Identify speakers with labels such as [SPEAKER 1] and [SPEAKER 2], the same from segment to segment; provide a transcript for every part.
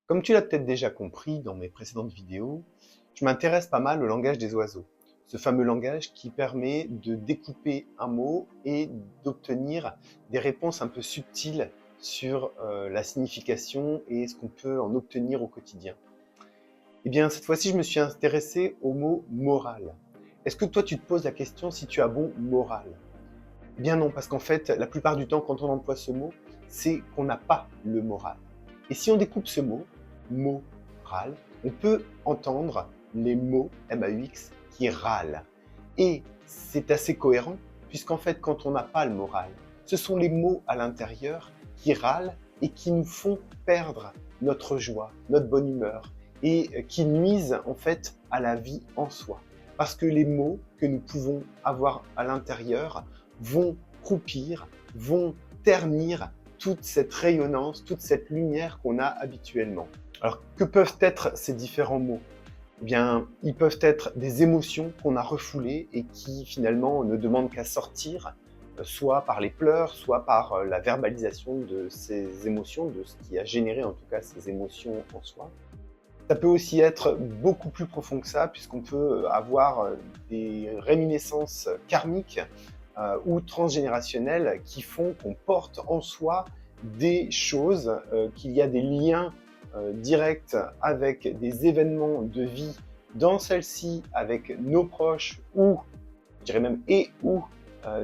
[SPEAKER 1] Comme tu l'as peut-être déjà compris dans mes précédentes vidéos, je m'intéresse pas mal au langage des oiseaux. Ce fameux langage qui permet de découper un mot et d'obtenir des réponses un peu subtiles sur la signification et ce qu'on peut en obtenir au quotidien. Eh bien, cette fois-ci, je me suis intéressé au mot moral. Est-ce que toi, tu te poses la question si tu as bon moral? Eh bien non, parce qu'en fait, la plupart du temps, quand on emploie ce mot, c'est qu'on n'a pas le moral. Et si on découpe ce mot, moral, on peut entendre les mots, M-A-U-X, qui râlent. Et c'est assez cohérent, puisqu'en fait, quand on n'a pas le moral, ce sont les mots à l'intérieur qui râlent et qui nous font perdre notre joie, notre bonne humeur, et qui nuisent en fait à la vie en soi. Parce que les mots que nous pouvons avoir à l'intérieur vont croupir, vont ternir toute cette rayonnance, toute cette lumière qu'on a habituellement. Alors, que peuvent être ces différents mots? Eh bien, ils peuvent être des émotions qu'on a refoulées et qui finalement ne demandent qu'à sortir, soit par les pleurs, soit par la verbalisation de ces émotions, de ce qui a généré en tout cas ces émotions en soi. Ça peut aussi être beaucoup plus profond que ça, puisqu'on peut avoir des réminiscences karmiques ou transgénérationnelles qui font qu'on porte en soi des choses, qu'il y a des liens directs avec des événements de vie dans celle-ci, avec nos proches, ou je dirais même ou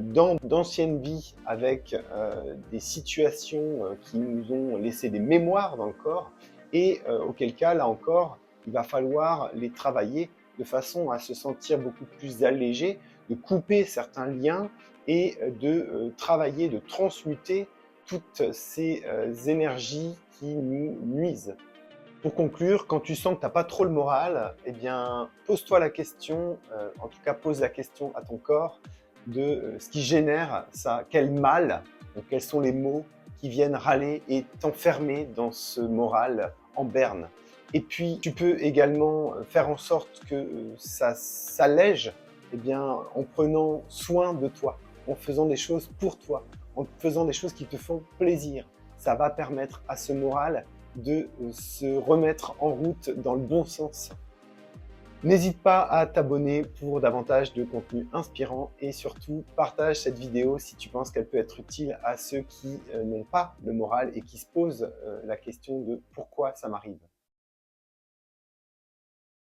[SPEAKER 1] dans d'anciennes vies avec des situations qui nous ont laissé des mémoires dans le corps et auquel cas, là encore, il va falloir les travailler de façon à se sentir beaucoup plus allégé, de couper certains liens et de travailler, de transmuter toutes ces énergies qui nous nuisent. Pour conclure, quand tu sens que tu n'as pas trop le moral, eh bien, pose-toi la question, en tout cas pose la question à ton corps de ce qui génère ça, quel mal, donc quels sont les mots qui viennent râler et t'enfermer dans ce moral en berne. Et puis, tu peux également faire en sorte que ça s'allège eh bien, en prenant soin de toi, en faisant des choses pour toi, en faisant des choses qui te font plaisir. Ça va permettre à ce moral de se remettre en route dans le bon sens. N'hésite pas à t'abonner pour davantage de contenu inspirant et surtout partage cette vidéo si tu penses qu'elle peut être utile à ceux qui n'ont pas le moral et qui se posent la question de pourquoi ça m'arrive.